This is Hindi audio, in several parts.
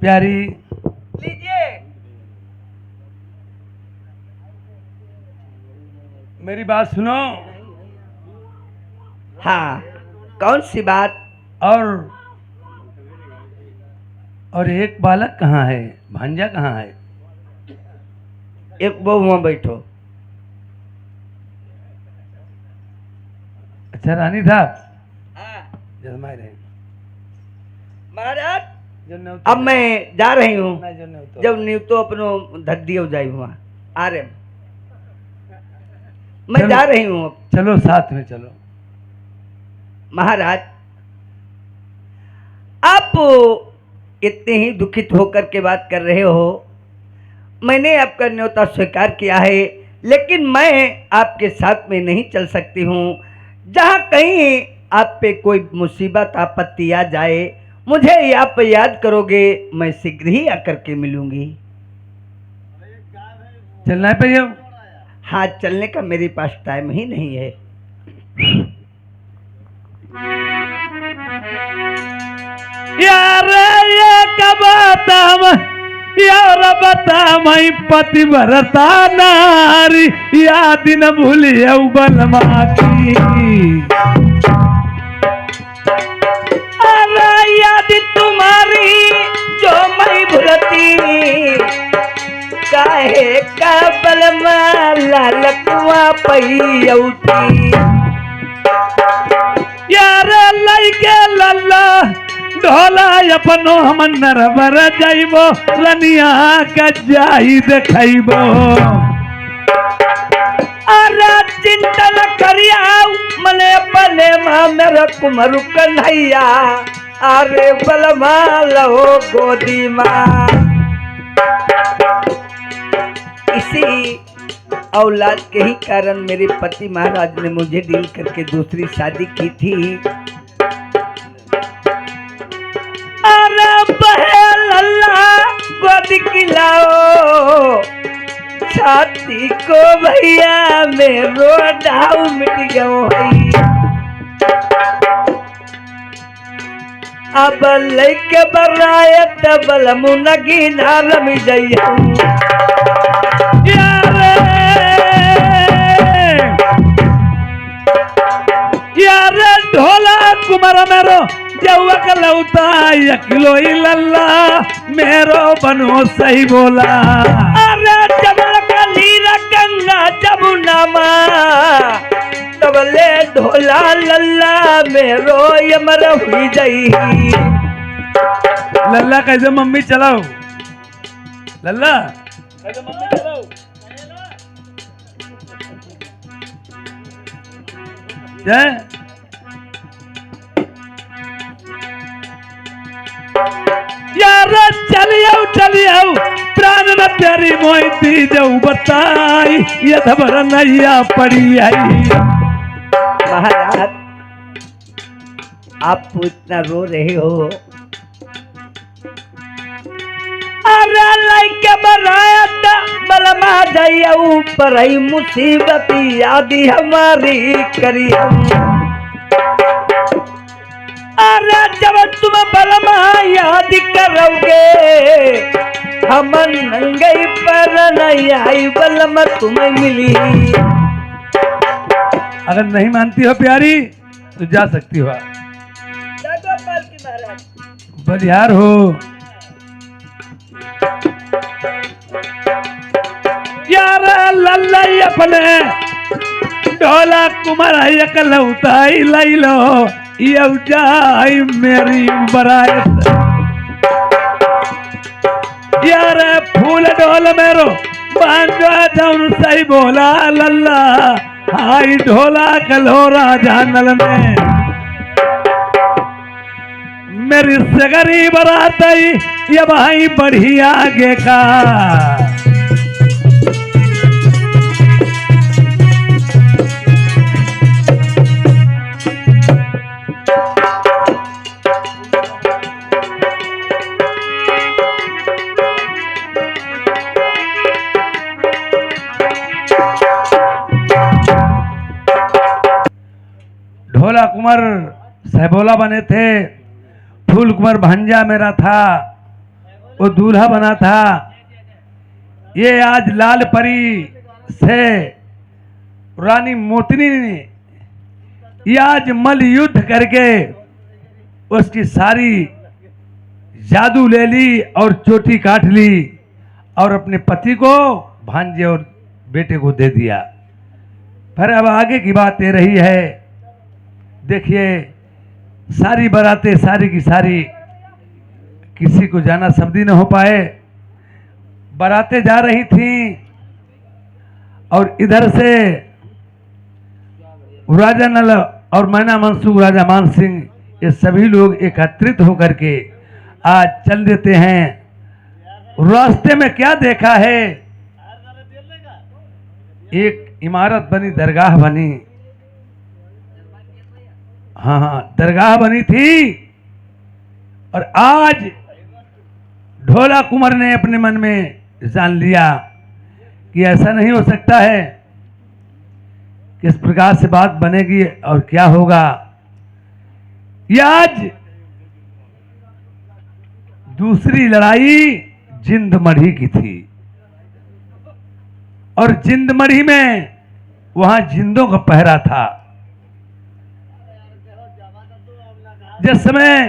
प्यारी लीजिए। मेरी बात सुनो। हाँ, कौन सी बात? और एक बालक कहाँ है? भांजा कहाँ है? एक वो वहाँ बैठो। अच्छा रानी साहब जलमाए रहे महाराज, जो न अब मैं जा रही हूँ। जो न उतो। जब न्यू तो अपनो धद्दी हो जाए वहाँ आ रहे मैं चलो। जा रही हूँ अब। चलो साथ में चलो। महाराज, आप इतने ही दुखित होकर के बात कर रहे हो। मैंने आपका न्योता स्वीकार किया है, लेकिन मैं आपके साथ में नहीं चल सकती हूँ। जहाँ कहीं आप पे कोई मुसीबत आपत्ति आ जाए, मुझे आप याद करोगे, मैं शीघ्र ही आकर के मिलूंगी। चलना है भैया। हाँ, चलने का मेरे पास टाइम ही नहीं है। यार ये कबातम यार बता मई पति भरता नारी याद न भूलिए बलमा की। अरे याद तुम्हारी जो मैं भूलती, काहे का बलमा लालकुआ पैयौती। यार लइके लल्ला ढोला अपनो हम नरबर जाइबो रनिया का जाई देखैबो। अरे चिंता न करिया मने अपने माँ मेरा कुमरु कन्हैया। अरे बलमा लहो गोदी माँ। इसी औलाद के ही कारण मेरे पति महाराज ने मुझे डील करके दूसरी शादी की थी। अरे बहे लल्ला गोदी खिलाओ छाती को भैया मेरो डाउ मिट गयो है। अब लइके बराए तबल मुनगी नारम जइयो। यार ढोला कुमार मेरो जौक लौता किलो लल्ला मेरो बनो सही बोला। अरे जबल कलीरा गंगा जमुना माँ तबले ढोला लल्ला मेरो यमर हुई जई। लल्ला कैसे मम्मी चलाओ? लल्ला कैसे मम्मी चलाओ? जय यार चलियो प्राण न प्यारी मोती जाऊ बताई ये धबर नैया पड़ी आई। महाराज, आप इतना रो रहे हो। अरे लइके बराया बलमा जइया ऊपर ही मुसीबत यादी हमारी करी। अरे जब तुम बलमा याद करोगे, हम नंगई पर नहीं आई बलमा तुम्हें मिली। अगर नहीं मानती हो प्यारी तो जा सकती हो। बलिहार हो यार लल्ला अपने ढोला कुमार कलौताई लाई लो ये जाई मेरी बरात। यार फूल ढोल मेरो बांधवा जाऊन सही बोला लल्ला आई ढोला कलोरा जानल में मेरी सगरी बरात आई ये भाई बढ़ी आगे का। ढोला कुमार सहबोला बने थे, फूल कुमार भांजा मेरा था वो दूल्हा बना था। ये आज लाल परी से रानी मोतनी ने ये आज मल युद्ध करके उसकी सारी जादू ले ली और चोटी काट ली और अपने पति को, भांजे और बेटे को दे दिया। फिर अब आगे की बात ये रही है, देखिए सारी बारातें सारी की सारी, किसी को जाना सब्दी न हो पाए, बारातें जा रही थीं और इधर से राजा नल और मैना मनसूर, राजा मान सिंह, ये सभी लोग एकत्रित होकर के आज चल देते हैं। रास्ते में क्या देखा है, एक इमारत बनी, दरगाह बनी। हाँ, दरगाह बनी थी। और आज ढोला कुंवर ने अपने मन में जान लिया कि ऐसा नहीं हो सकता है, किस प्रकार से बात बनेगी और क्या होगा। ये आज दूसरी लड़ाई जिंद मढ़ी की थी और जिंद मढ़ी में वहां जिंदों का पहरा था। जिस समय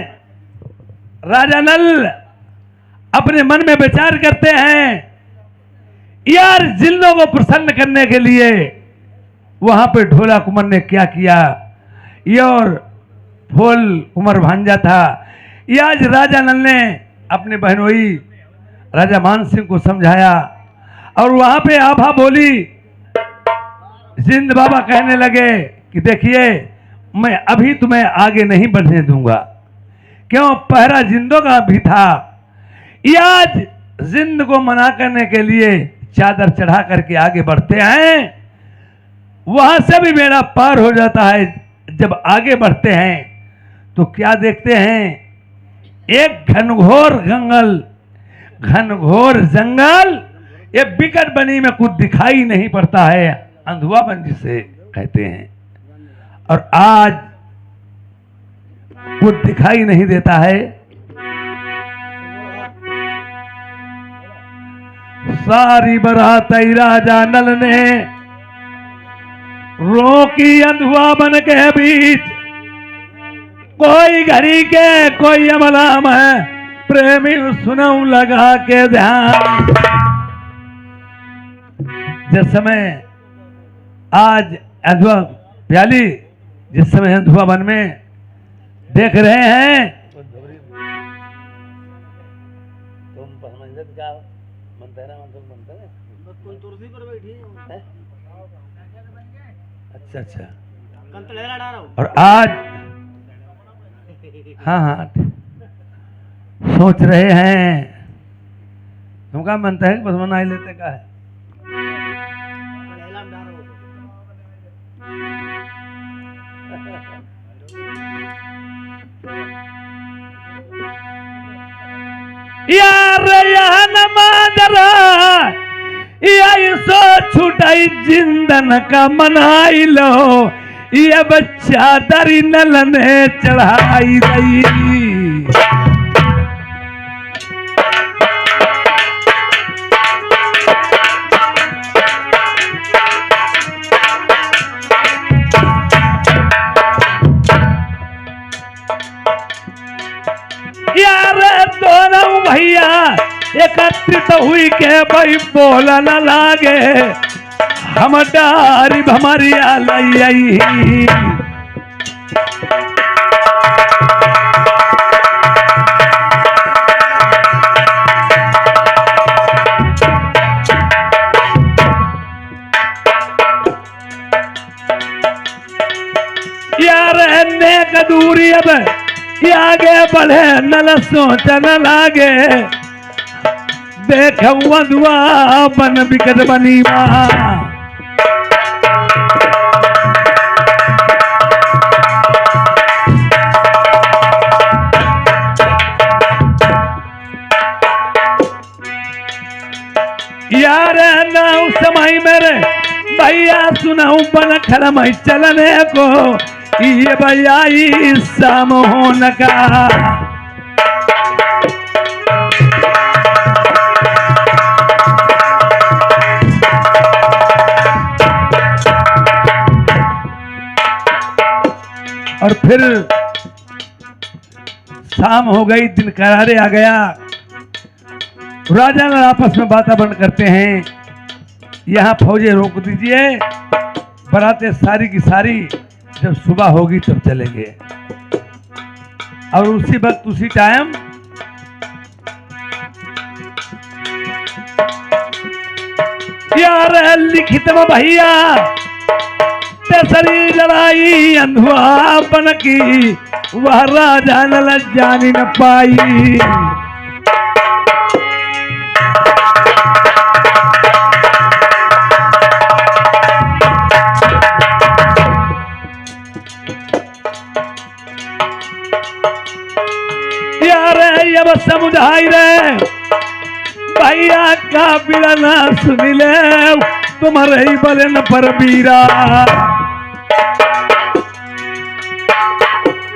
राजा नल अपने मन में विचार करते हैं, यार जिंदों को प्रसन्न करने के लिए वहां पे ढोला कुंवर ने क्या किया, ये और फूल कुंवर भांजा था। ये आज राजा नल ने अपने बहनोई राजा मान सिंह को समझाया और वहां पे आभा बोली, जिंद बाबा कहने लगे कि देखिए मैं अभी तुम्हें आगे नहीं बढ़ने दूंगा, क्यों, पहरा जिंदों का भी था। ये आज जिंद को मना करने के लिए चादर चढ़ा करके आगे बढ़ते हैं, वहां से भी मेरा पार हो जाता है। जब आगे बढ़ते हैं तो क्या देखते हैं, एक घनघोर जंगल, ये बिकट बनी में कुछ दिखाई नहीं पड़ता है, अंधुआ बन जिसे कहते हैं। और आज कुछ दिखाई नहीं देता है। सारी बारात राजा नल ने रोकी अंधुआ बन के बीच, कोई घड़ी के कोई अमलाम है, प्रेमी सुनऊ लगा के ध्यान। जिस समय आज अंधुआ प्याली, जिस समय अंधुआ वन में देख रहे हैं, अच्छा, और आज हाँ सोच रहे हैं, तुमका मनता है बस मना लेते का है। यार यह नमाजरा यही सो छुटाई जिंदन का मनाई लो, ये बच्चा दरी नल ने चढ़ाई गई। यार दोनों भैया एकत्रित हुई के भाई बोला न लागे, हम डारी हमारी लई। यार नेक दूरी अब आगे बढ़े नल सोचन लागे, देख वधुआ बन बिकट बनी मां। यार नाउ समय मेरे भैया सुनाऊ बन खड़म चलने को, ये भैया शाम होने का। और फिर शाम हो गई, दिन करारे आ गया। राजा ने आपस में वातावरण करते हैं, यहाँ फौजें रोक दीजिए, बरातें सारी की सारी जब सुबह होगी तब चलेंगे। और उसी वक्त उसी टाइम यार लिखित में भैया तेसरी लड़ाई अंधुआ बन की, वह राजा न जानी न पाई। यार अब समुझाई रे भैया का बिरना सुन ले, तुम्हारे ही बलन पर बीरा।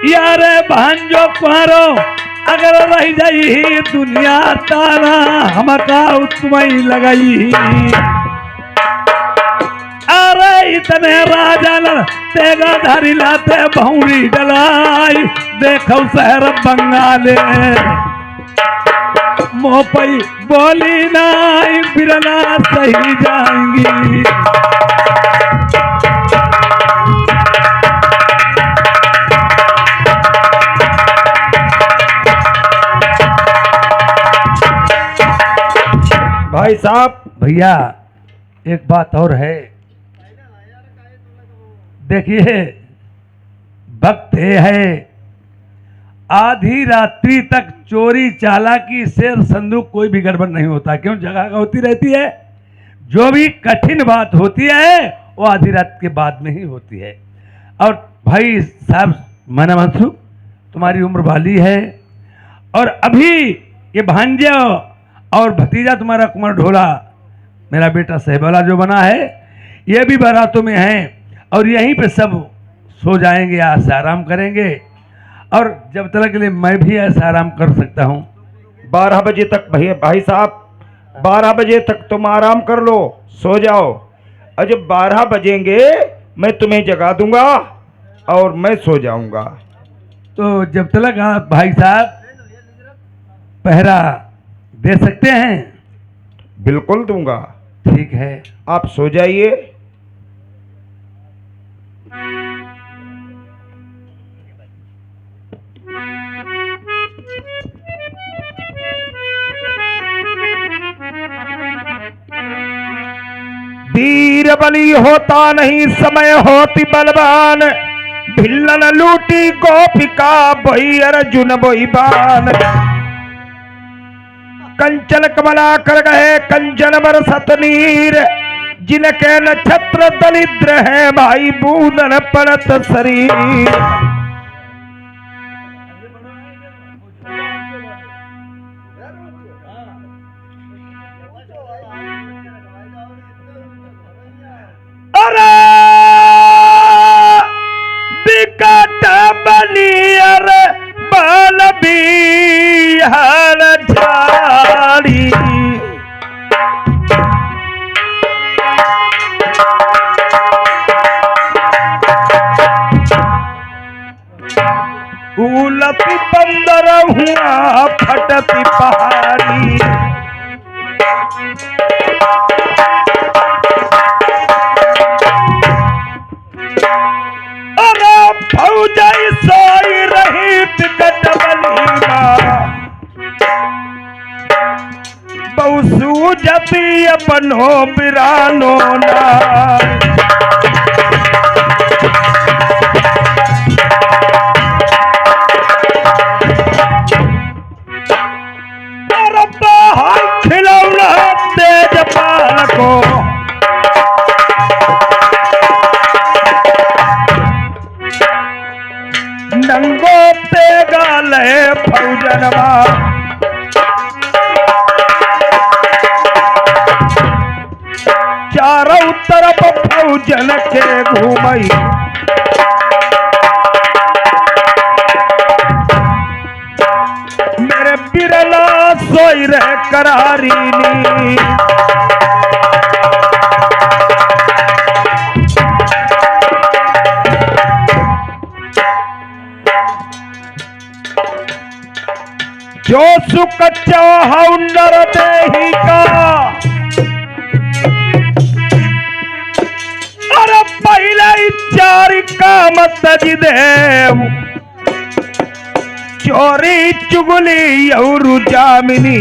यार भांजो कुहारो अगर रह जाई दुनिया तारा, हमका तुम्हें लगाई। अरे इतने राजा तेगा धारी लाते भौरी डलाई, देखो शहर बंगाले मोपई बोली नाई बिरना सही जाएंगी। भाई साहब, भैया एक बात और है, देखिए वक्त ये है, आधी रात्रि तक चोरी चालाकी शेर संदूक कोई भी गड़बड़ नहीं होता। क्यों? जगह का होती रहती है। जो भी कठिन बात होती है वो आधी रात के बाद में ही होती है। और भाई साहब मना मनसुख, तुम्हारी उम्र वाली है और अभी ये भांजा और भतीजा तुम्हारा कुमार ढोला, मेरा बेटा सहबला जो बना है, ये भी बारातों में हैं और यहीं पे सब सो जाएंगे, आज से आराम करेंगे। और जब तक के लिए मैं भी ऐसा आराम कर सकता हूँ। 12 बजे तक भैया, भाई साहब 12 बजे तक तुम आराम कर लो, सो जाओ। और जब 12 बजेंगे मैं तुम्हें जगा दूंगा और मैं सो जाऊंगा। तो जब तक आप भाई साहब पहरा दे सकते हैं? बिल्कुल दूंगा। ठीक है, आप सो जाइए। वीर बलि होता नहीं समय होती बलवान, भिल्लन लूटी गोपिका बही अर्जुन बही बान। कंचन कमला कर गए कंचन बरसत नीर, जिनके नक्षत्र दरिद्र है भाई बूंदन पड़त शरीर। अरे विकट बलियर बाल बिहार झाड़ी, उलती बंदर हुआ फटती पहाड़ी। अरे फौजाई सोई रही विकट बलिया, बहुसू जती अपनो बिरानो ना। खिलौना तेज पाल को नंगो ते गाले फौजनवा, चारों तरफ फौजन के घूमई। मेरे बिरला सोई रहे करारी नी, सुख चाहौ नर देही का, अरे पहले चार काम तज देव, चोरी चुगली और जामिनी,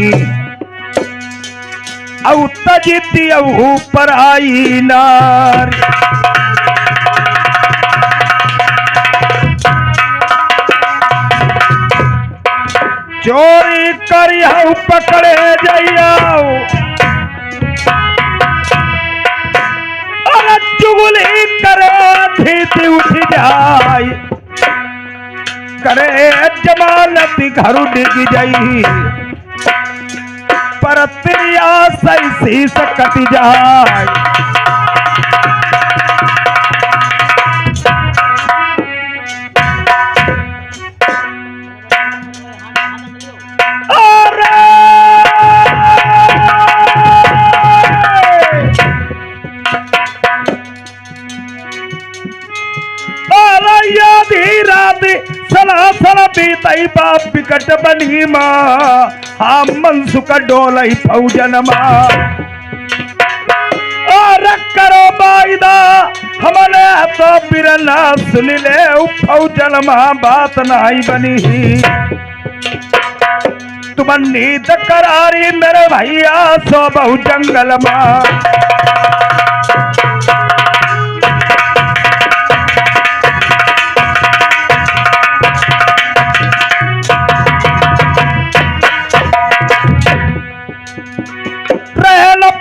औ तजिती पर आई नारी। चोरी करियौ पकड़े जाइयो, अरे चुगली करे भीति उठ जाय, करे जमानत घर डिग जाई, पर तिरिया सही से कट जाए। सलासल बीतई बाप विकट बनी माँ, हाँ मनसुख डोलई फौजन माँ। और करो वायदा हमने तो बिरना सुन ले, फौजन माँ बात नहीं बनी। तुम नींद करारी मेरे भैया सो बहु जंगल माँ।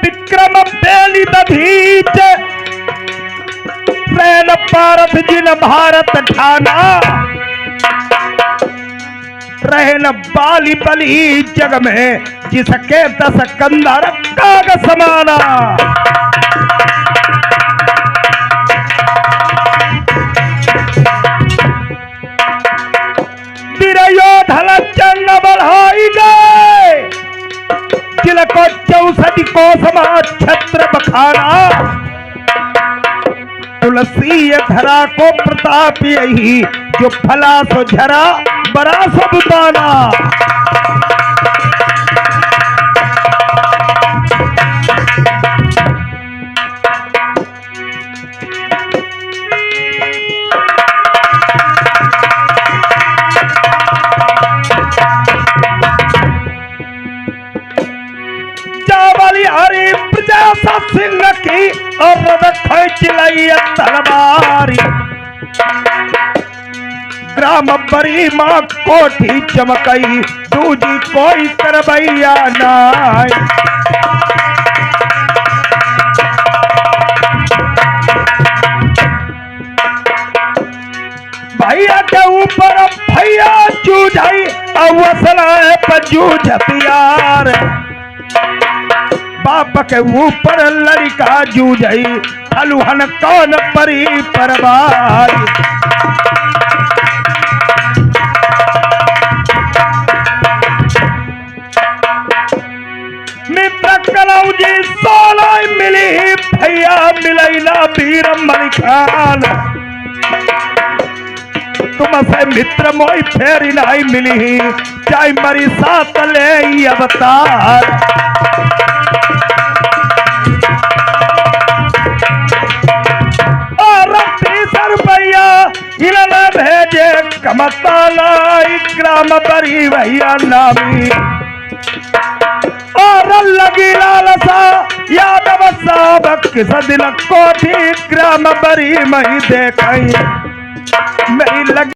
विक्रम बेली दधीच रैन पारथ जिन भारत ठाना, रहन बाली बली जग में जिसके 10 कंधा काग समाना। विरयोधन चंड बढ़ाई गए, तिलको 64 को समाज छत्र बखाना, तुलसी धरा को प्रताप यही, जो फला सो झरा बड़ा सो बुताना। हरी प्रजा सिंह की और खिलाई तलवारी, ग्राम बरी माँ कोठी चमकई, दूजी कोई करबैया नाई। भैया के ऊपर भैया जूझई, अवसला पर जूझत यार, बाप के ऊपर लड़का जूझई, हलुहन कौन परी परवार। मित्र कलौजी 16 मिली, भैया मिलैला वीर मलिखान, तुमसे मित्र मोई फेरी नहीं मिली, चाहे मरी साथ ले अवतार। भेजे कमतालाई ग्राम बरी भैया नामी, और लगी लालसा यादव साहब किस दिल कोठी, ग्राम बरी मही देखई मेरी लगी।